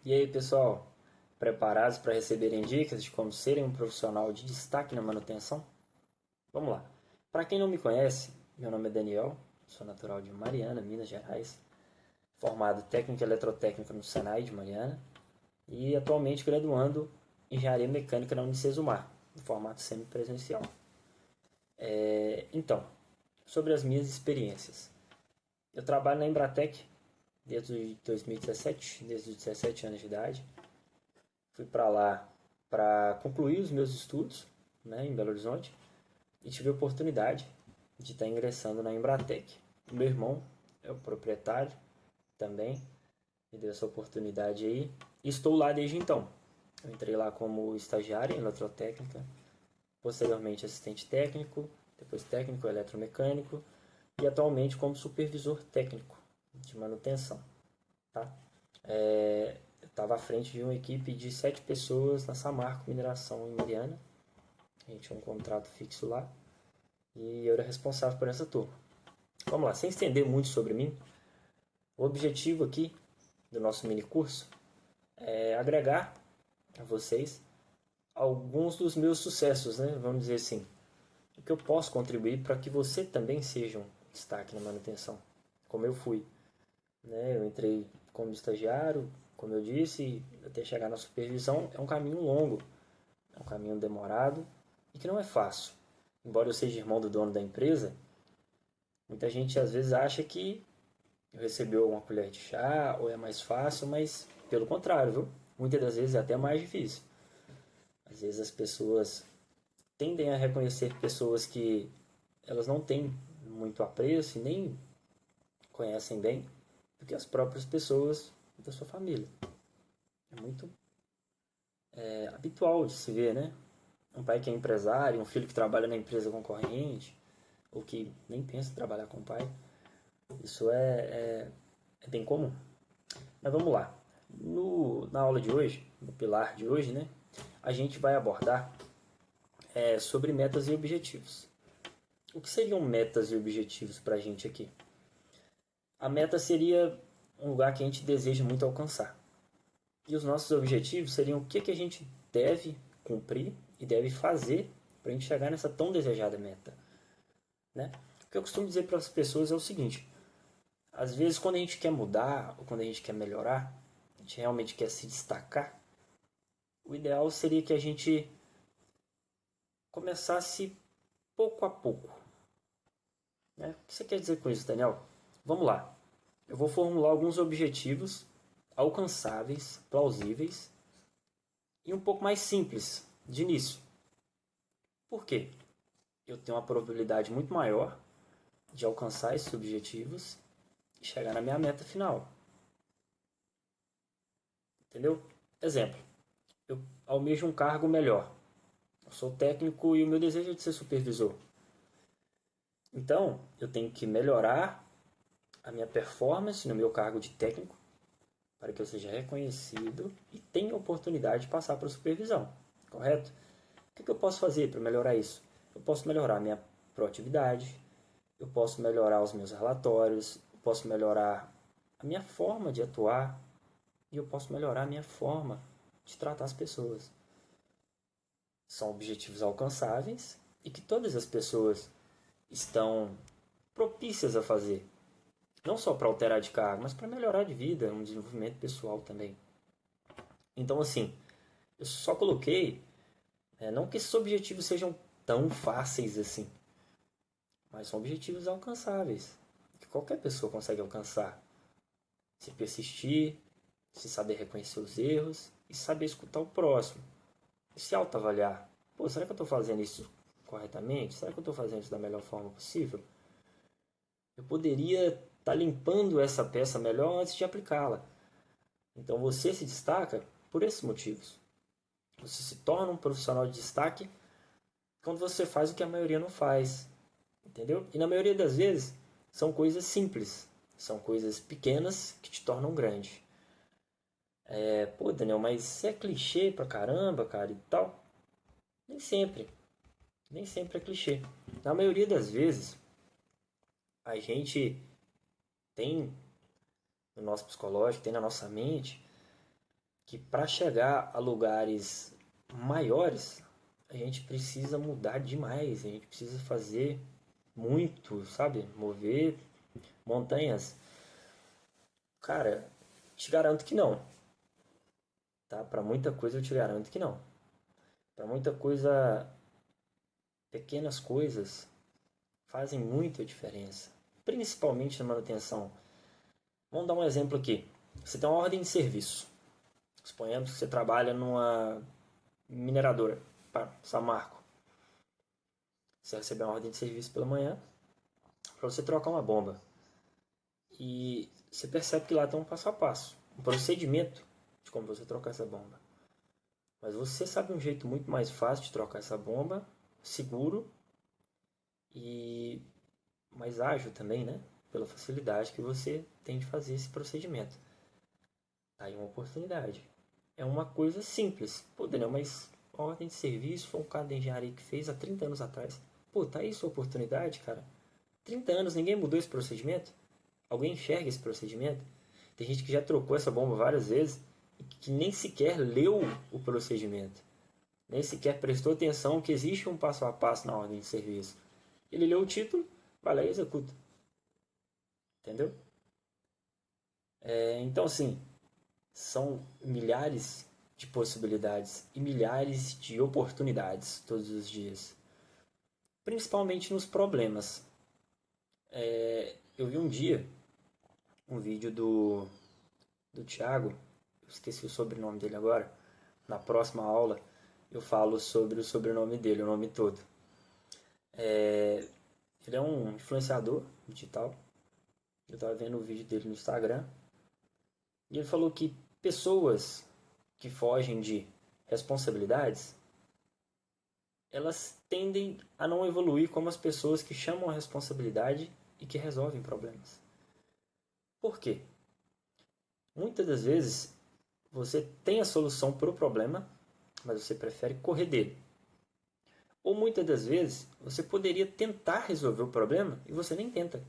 E aí, pessoal, preparados para receberem dicas de como serem um profissional de destaque na manutenção? Vamos lá. Para quem não me conhece, meu nome é Daniel, sou natural de Mariana, Minas Gerais, formado técnico em eletrotécnica no Senai de Mariana e atualmente graduando em engenharia mecânica na Unicesumar, em formato semipresencial. Então, sobre as minhas experiências. Eu trabalho na Embratec desde 2017, desde os 17 anos de idade. Fui para lá para concluir os meus estudos, né, em Belo Horizonte, e tive a oportunidade de estar ingressando na Embratec. O meu irmão é o proprietário também, me deu essa oportunidade aí, e estou lá desde então. Eu entrei lá como estagiário em eletrotécnica, posteriormente assistente técnico, depois técnico eletromecânico e atualmente como supervisor técnico de manutenção. Tá? Eu estava à frente de uma equipe de 7 pessoas na Samarco Mineração em Mariana. A gente tinha um contrato fixo lá e eu era responsável por essa turma. Vamos lá, sem estender muito sobre mim, o objetivo aqui do nosso mini curso é agregar a vocês alguns dos meus sucessos, né? Vamos dizer assim, o que eu posso contribuir para que você também seja um destaque na manutenção, como eu fui. Né? Eu entrei como estagiário, como eu disse, até chegar na supervisão é um caminho longo, é um caminho demorado e que não é fácil. Embora eu seja irmão do dono da empresa, muita gente às vezes acha que recebeu alguma colher de chá ou é mais fácil, mas pelo contrário, viu? Muitas das vezes é até mais difícil. Às vezes as pessoas tendem a reconhecer pessoas que elas não têm muito apreço e nem conhecem bem do que as próprias pessoas da sua família. É muito habitual de se ver, né? Um pai que é empresário, um filho que trabalha na empresa concorrente, ou que nem pensa em trabalhar com o pai. Isso é bem comum. Mas vamos lá. Na aula de hoje, no pilar de hoje, né? A gente vai abordar sobre metas e objetivos. O que seriam metas e objetivos para a gente aqui? A meta seria um lugar que a gente deseja muito alcançar. E os nossos objetivos seriam o que a gente deve cumprir e deve fazer para a gente chegar nessa tão desejada meta. Né? O que eu costumo dizer para as pessoas é o seguinte: às vezes, quando a gente quer mudar ou quando a gente quer melhorar, a gente realmente quer se destacar, o ideal seria que a gente começasse pouco a pouco. Né? O que você quer dizer com isso, Daniel? Vamos lá. Eu vou formular alguns objetivos alcançáveis, plausíveis e um pouco mais simples de início. Por quê? Eu tenho uma probabilidade muito maior de alcançar esses objetivos e chegar na minha meta final. Entendeu? Exemplo, eu almejo um cargo melhor. Eu sou técnico e o meu desejo é de ser supervisor. Então, eu tenho que melhorar a minha performance no meu cargo de técnico para que eu seja reconhecido e tenha a oportunidade de passar para a supervisão. Correto? O que eu posso fazer para melhorar isso? Eu posso melhorar a minha proatividade, eu posso melhorar os meus relatórios, eu posso melhorar a minha forma de atuar e eu posso melhorar a minha forma de tratar as pessoas. São objetivos alcançáveis e que todas as pessoas estão propícias a fazer. Não só para alterar de cargo, mas para melhorar de vida, um desenvolvimento pessoal também. Então, assim, eu só coloquei, não que esses objetivos sejam tão fáceis assim, mas são objetivos alcançáveis, que qualquer pessoa consegue alcançar. Se persistir, se saber reconhecer os erros e saber escutar o próximo. E se autoavaliar. Pô, será que eu estou fazendo isso corretamente? Será que eu estou fazendo isso da melhor forma possível? Eu poderia estar limpando essa peça melhor antes de aplicá-la. Então você se destaca por esses motivos. Você se torna um profissional de destaque quando você faz o que a maioria não faz. Entendeu? E na maioria das vezes são coisas simples. São coisas pequenas que te tornam grande. Pô, Daniel, mas isso é clichê pra caramba, cara, e tal. Nem sempre. Nem sempre é clichê. Na maioria das vezes, a gente tem no nosso psicológico, tem na nossa mente, que para chegar a lugares maiores, a gente precisa mudar demais, a gente precisa fazer muito, sabe? Mover montanhas. Cara, te garanto que não, tá? Para muita coisa eu te garanto que não. Para muita coisa, pequenas coisas fazem muita diferença, principalmente na manutenção. Vamos dar um exemplo aqui. Você tem uma ordem de serviço. Suponhamos que você trabalha numa mineradora, Samarco. Você recebe uma ordem de serviço pela manhã para você trocar uma bomba. E você percebe que lá tem um passo a passo, um procedimento de como você trocar essa bomba. Mas você sabe um jeito muito mais fácil de trocar essa bomba, seguro e mais ágil também, né? Pela facilidade que você tem de fazer esse procedimento. Tá aí uma oportunidade. É uma coisa simples. Pô, Daniel, mas a ordem de serviço foi um cara de engenharia que fez há 30 anos atrás. Pô, tá aí sua oportunidade, cara. 30 anos, ninguém mudou esse procedimento? Alguém enxerga esse procedimento? Tem gente que já trocou essa bomba várias vezes e que nem sequer leu o procedimento. Nem sequer prestou atenção que existe um passo a passo na ordem de serviço. Ele leu o título, vai lá e executa. Entendeu? Então, assim, são milhares de possibilidades e milhares de oportunidades todos os dias. Principalmente nos problemas. Eu vi um dia um vídeo do Thiago, eu esqueci o sobrenome dele agora. Na próxima aula eu falo sobre o sobrenome dele, o nome todo. Ele é um influenciador digital. Eu estava vendo o vídeo dele no Instagram. E ele falou que pessoas que fogem de responsabilidades, elas tendem a não evoluir como as pessoas que chamam a responsabilidade e que resolvem problemas. Por quê? Muitas das vezes você tem a solução para o problema, mas você prefere correr dele. Ou muitas das vezes você poderia tentar resolver o problema e você nem tenta.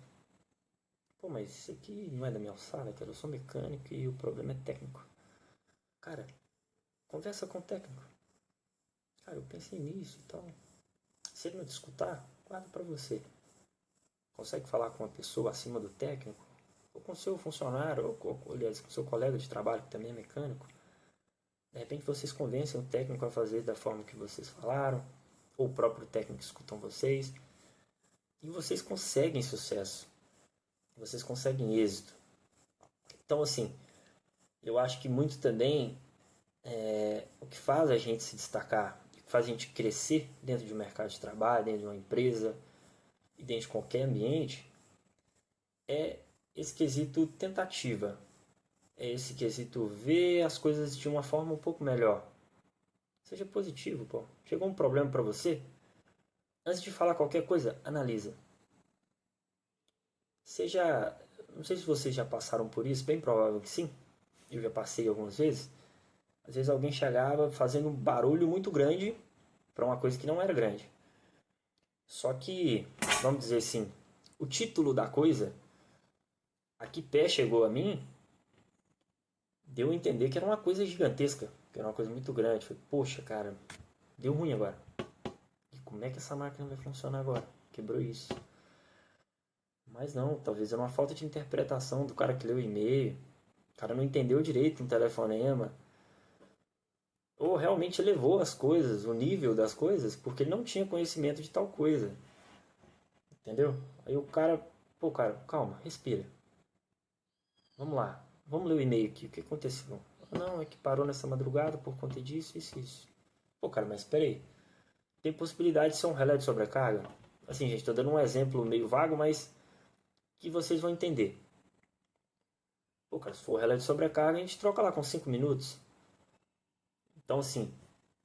Pô, mas isso aqui não é da minha alçada, cara. Eu sou mecânico e o problema é técnico. Cara, conversa com o técnico. Cara, eu pensei nisso e tal. Se ele não te escutar, guarda pra você. Consegue falar com uma pessoa acima do técnico? Ou com seu funcionário, ou aliás, com seu colega de trabalho que também é mecânico. De repente vocês convencem o técnico a fazer da forma que vocês falaram. Ou o próprio técnico escutam vocês. E vocês conseguem sucesso. Vocês conseguem êxito. Então, assim, eu acho que muito também o que faz a gente se destacar, o que faz a gente crescer dentro de um mercado de trabalho, dentro de uma empresa e dentro de qualquer ambiente, é esse quesito tentativa. É esse quesito ver as coisas de uma forma um pouco melhor. Seja positivo, pô. Chegou um problema para você? Antes de falar qualquer coisa, analisa. Seja, não sei se vocês já passaram por isso, bem provável que sim. Eu já passei algumas vezes. Às vezes alguém chegava fazendo um barulho muito grande para uma coisa que não era grande. Só que, vamos dizer assim, o título da coisa, a que pé chegou a mim, deu a entender que era uma coisa gigantesca, que era uma coisa muito grande. Falei, poxa, cara, deu ruim agora. E como é que essa máquina vai funcionar agora? Quebrou isso. Mas não, talvez era uma falta de interpretação do cara que leu o e-mail. O cara não entendeu direito um telefonema. Ou realmente elevou as coisas, o nível das coisas, porque ele não tinha conhecimento de tal coisa. Entendeu? Aí o cara, pô, cara, calma, respira. Vamos lá, vamos ler o e-mail aqui. O que aconteceu? Não, é que parou nessa madrugada por conta disso, isso, isso. Pô, cara, mas espera aí. Tem possibilidade de ser um relé de sobrecarga? Assim, gente, tô dando um exemplo meio vago, mas que vocês vão entender. Pô, cara, se for relé de sobrecarga, a gente troca lá com 5 minutos. Então, assim,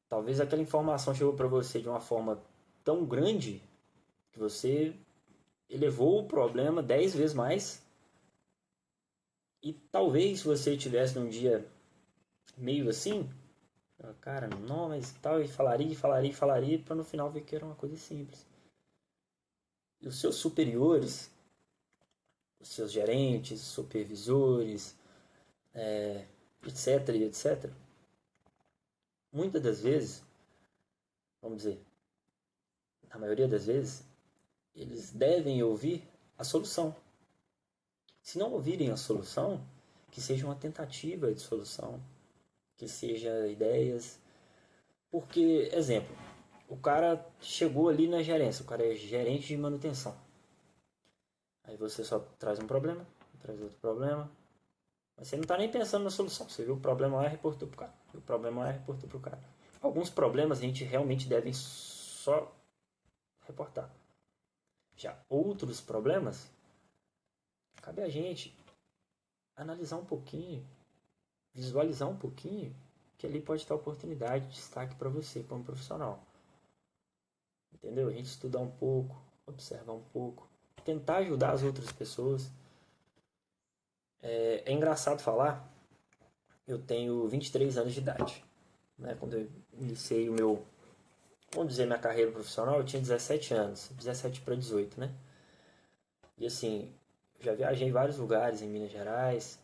talvez aquela informação chegou para você de uma forma tão grande que você elevou o problema 10 vezes mais. E talvez se você tivesse num dia meio assim, cara, não, mas tal, e falaria, para no final ver que era uma coisa simples. E os seus superiores, os seus gerentes, supervisores, etc e etc. Muitas das vezes, vamos dizer, na maioria das vezes, eles devem ouvir a solução. Se não ouvirem a solução, que seja uma tentativa de solução, que seja ideias. Porque, exemplo, o cara chegou ali na gerência, o cara é gerente de manutenção. Aí você só traz um problema, traz outro problema, mas você não está nem pensando na solução. Você viu o problema lá e reportou pro cara. Viu o problema lá e reportou pro cara. Alguns problemas a gente realmente deve só reportar. Já outros problemas, cabe a gente analisar um pouquinho, visualizar um pouquinho, que ali pode estar oportunidade de destaque para você como profissional. Entendeu? A gente estudar um pouco, observar um pouco, tentar ajudar as outras pessoas. É engraçado falar, eu tenho 23 anos de idade. Né? Quando eu iniciei o meu, vamos dizer, minha carreira profissional, eu tinha 17 anos, 17 para 18, né? E assim, já viajei em vários lugares em Minas Gerais,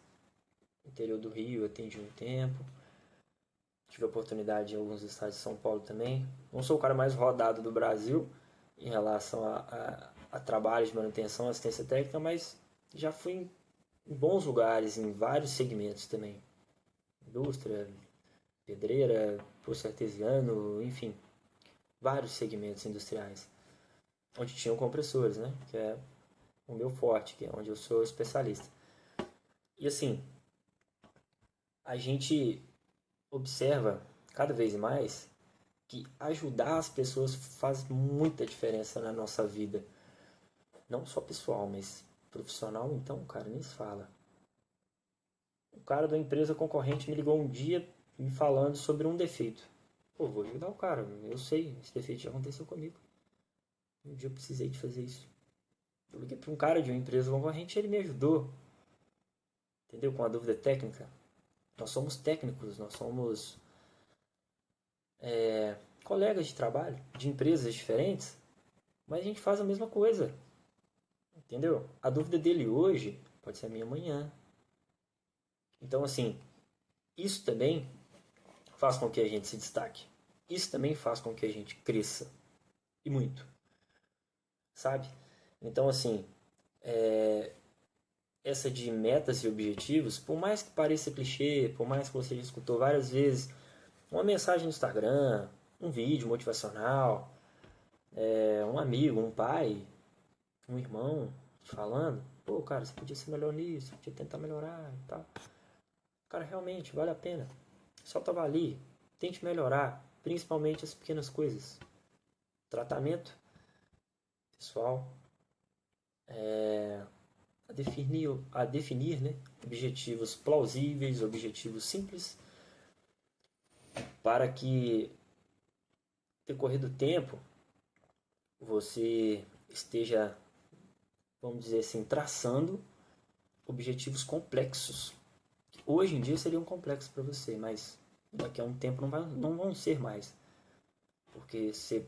interior do Rio, atendi um tempo. Tive a oportunidade em alguns estados de São Paulo também. Não sou o cara mais rodado do Brasil em relação a trabalhos de manutenção e assistência técnica, mas já fui em bons lugares, em vários segmentos também. Indústria, pedreira, poço artesiano, enfim, vários segmentos industriais. Onde tinham compressores, né? Que é o meu forte, que é onde eu sou especialista. E assim, a gente observa cada vez mais que ajudar as pessoas faz muita diferença na nossa vida. Não só pessoal, mas profissional, então, cara, nem se fala. O cara da empresa concorrente me ligou um dia me falando sobre um defeito. Pô, vou ajudar o cara, eu sei, esse defeito já aconteceu comigo. Um dia eu precisei de fazer isso. Eu liguei para um cara de uma empresa concorrente e ele me ajudou. Entendeu? Com a dúvida técnica. Nós somos técnicos, nós somos colegas de trabalho, de empresas diferentes, mas a gente faz a mesma coisa. Entendeu? A dúvida dele hoje pode ser a minha amanhã. Então, assim, isso também faz com que a gente se destaque. Isso também faz com que a gente cresça. E muito. Sabe? Então, assim, essa de metas e objetivos, por mais que pareça clichê, por mais que você já escutou várias vezes, uma mensagem no Instagram, um vídeo motivacional, um amigo, um pai, um irmão te falando, pô, cara, você podia ser melhor nisso, podia tentar melhorar e tal. Cara, realmente, vale a pena. Só tava ali, tente melhorar, principalmente as pequenas coisas. Tratamento pessoal, a definir né, objetivos plausíveis, objetivos simples, para que, decorrer do tempo, você esteja, vamos dizer assim, traçando objetivos complexos. Hoje em dia seriam complexos para você, mas daqui a um tempo não vão ser mais. Porque você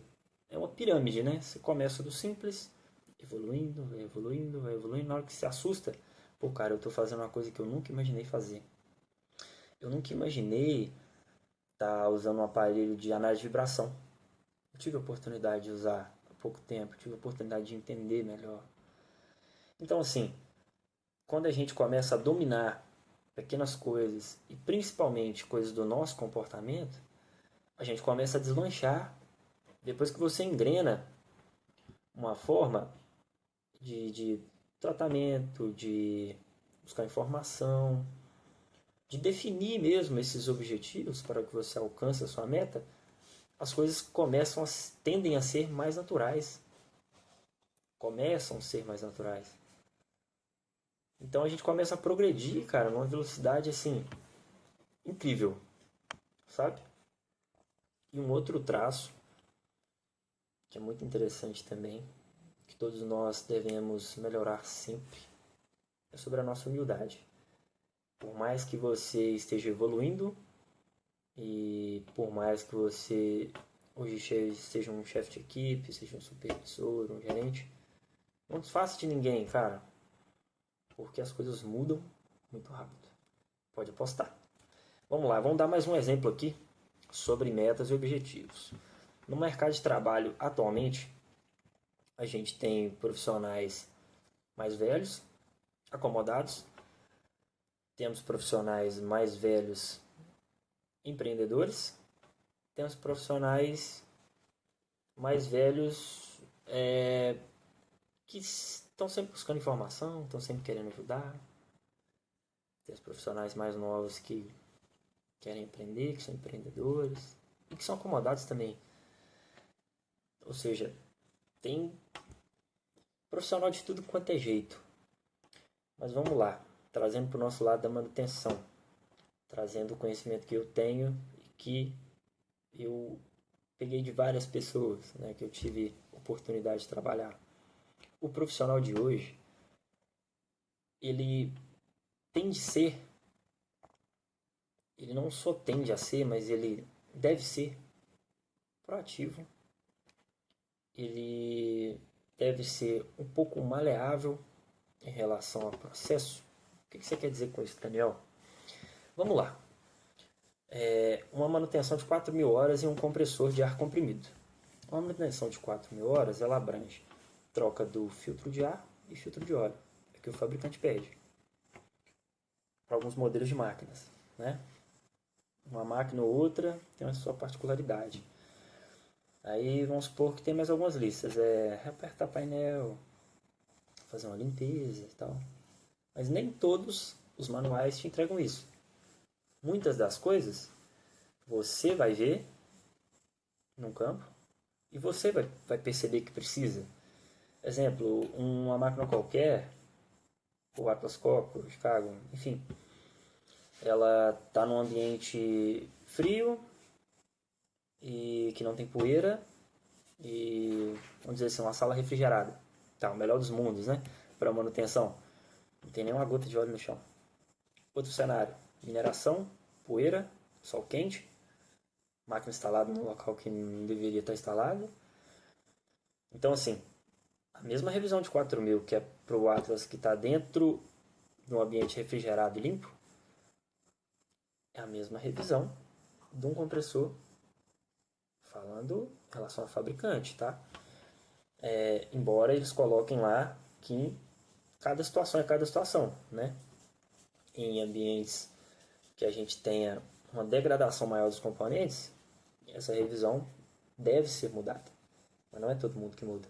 é uma pirâmide, né? Você começa do simples, evoluindo, vai evoluindo, vai evoluindo. Na hora que se assusta, pô, cara, eu tô fazendo uma coisa que eu nunca imaginei fazer. Eu nunca imaginei estar usando um aparelho de análise de vibração. Eu tive a oportunidade de usar há pouco tempo, tive a oportunidade de entender melhor. Então, assim, quando a gente começa a dominar pequenas coisas e principalmente coisas do nosso comportamento, a gente começa a deslanchar. Depois que você engrena uma forma de tratamento, de buscar informação, de definir mesmo esses objetivos para que você alcance a sua meta, as coisas tendem a ser mais naturais. Começam a ser mais naturais. Então a gente começa a progredir, cara, numa velocidade assim incrível, sabe? E um outro traço que é muito interessante também, que todos nós devemos melhorar sempre, é sobre a nossa humildade. Por mais que você esteja evoluindo e por mais que você hoje seja um chefe de equipe, seja um supervisor, um gerente, não desfaça de ninguém, cara, porque as coisas mudam muito rápido. Pode apostar. Vamos lá, vamos dar mais um exemplo aqui sobre metas e objetivos. No mercado de trabalho atualmente, a gente tem profissionais mais velhos, acomodados, temos profissionais mais velhos, empreendedores, temos profissionais mais velhos que estão sempre buscando informação, estão sempre querendo ajudar. Tem os profissionais mais novos que querem empreender, que são empreendedores e que são acomodados também. Ou seja, tem profissional de tudo quanto é jeito. Mas vamos lá, trazendo para o nosso lado da manutenção, trazendo o conhecimento que eu tenho e que eu peguei de várias pessoas, né, que eu tive oportunidade de trabalhar. O profissional de hoje, ele tem de ser, ele não só tende a ser, mas ele deve ser proativo. Ele deve ser um pouco maleável em relação ao processo. O que você quer dizer com isso, Daniel? Vamos lá. Uma manutenção de 4.000 horas em um compressor de ar comprimido. Uma manutenção de 4.000 horas, ela abrange troca do filtro de ar e filtro de óleo, é que o fabricante pede para alguns modelos de máquinas, né? Uma máquina ou outra tem a sua particularidade. Aí vamos supor que tem mais algumas listas, reapertar painel, fazer uma limpeza e tal. Mas nem todos os manuais te entregam isso. Muitas das coisas você vai ver num campo e você vai perceber que precisa. Exemplo, uma máquina qualquer, o Atlas Copco, o Chicago, enfim, ela está num ambiente frio e que não tem poeira e, vamos dizer assim, uma sala refrigerada. Tá, o melhor dos mundos, né? Para manutenção. Não tem nenhuma gota de óleo no chão. Outro cenário, mineração, poeira, sol quente, máquina instalada no local que não deveria estar instalada. Então, assim, a mesma revisão de 4.000 que é para o Atlas que está dentro de um ambiente refrigerado e limpo, é a mesma revisão de um compressor, falando em relação ao fabricante, tá? Embora eles coloquem lá que cada situação é cada situação, né? Em ambientes que a gente tenha uma degradação maior dos componentes, essa revisão deve ser mudada. Mas não é todo mundo que muda.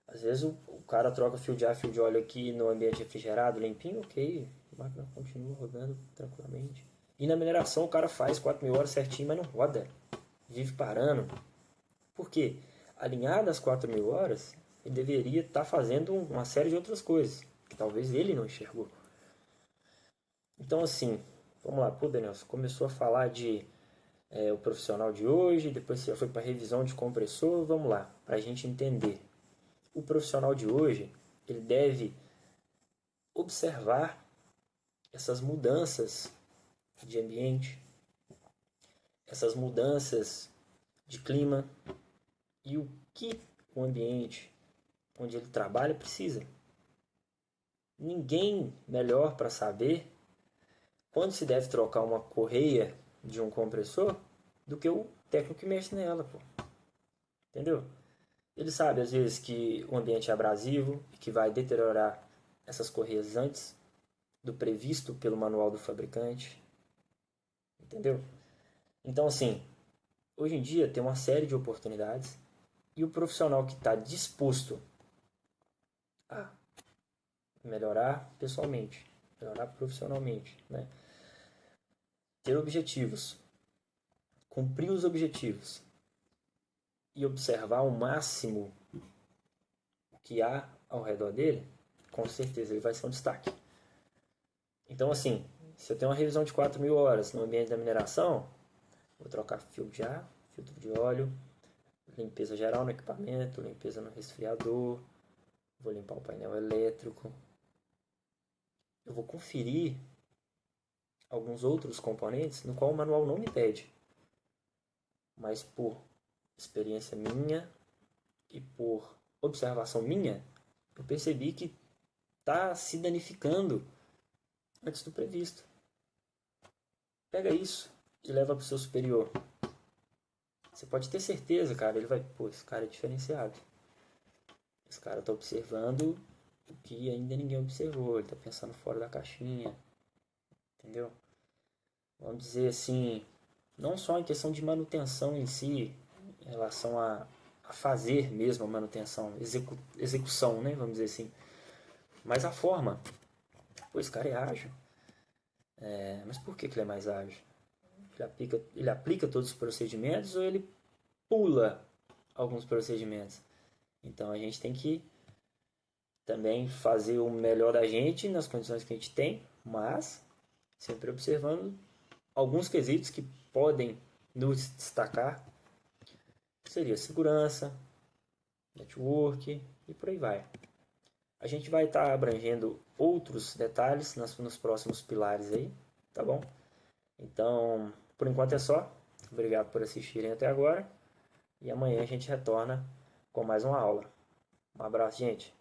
Às vezes o cara troca fio de ar, fio de óleo aqui no ambiente refrigerado, limpinho, ok, a máquina continua rodando tranquilamente. E na mineração o cara faz 4.000 horas certinho, mas não roda. Vive parando. Por quê? Alinhado às 4.000 horas, ele deveria estar fazendo uma série de outras coisas, que talvez ele não enxergou. Então, assim, vamos lá. Pô, Daniel, você começou a falar de o profissional de hoje, depois você já foi para a revisão de compressor. Vamos lá, para a gente entender. O profissional de hoje, ele deve observar essas mudanças de ambiente, essas mudanças de clima e o que o ambiente onde ele trabalha precisa. Ninguém melhor para saber quando se deve trocar uma correia de um compressor do que o técnico que mexe nela, pô. Entendeu? Ele sabe às vezes que o ambiente é abrasivo e que vai deteriorar essas correias antes do previsto pelo manual do fabricante. Entendeu? Então, assim, hoje em dia tem uma série de oportunidades e o profissional que está disposto a melhorar pessoalmente, melhorar profissionalmente, né? Ter objetivos, cumprir os objetivos e observar ao máximo o que há ao redor dele, com certeza ele vai ser um destaque. Então, assim, se eu tenho uma revisão de 4.000 horas no ambiente da mineração, vou trocar fio de ar, filtro de óleo, limpeza geral no equipamento, limpeza no resfriador, vou limpar o painel elétrico. Eu vou conferir alguns outros componentes no qual o manual não me pede, mas por experiência minha e por observação minha, eu percebi que está se danificando antes do previsto. Pega isso e leva para o seu superior. Você pode ter certeza, cara, ele vai, pô, esse cara é diferenciado. Esse cara está observando o que ainda ninguém observou, ele está pensando fora da caixinha, entendeu? Vamos dizer assim, não só em questão de manutenção em si, em relação a fazer mesmo a manutenção, execução, né, vamos dizer assim, mas a forma. Pô, esse cara é ágil. Mas por que ele é mais ágil? Ele aplica todos os procedimentos ou ele pula alguns procedimentos? Então a gente tem que também fazer o melhor da gente nas condições que a gente tem, mas sempre observando alguns quesitos que podem nos destacar. Seria segurança, network e por aí vai. A gente vai estar abrangendo outros detalhes nos próximos pilares aí, tá bom? Então, por enquanto é só. Obrigado por assistirem até agora. E amanhã a gente retorna com mais uma aula. Um abraço, gente.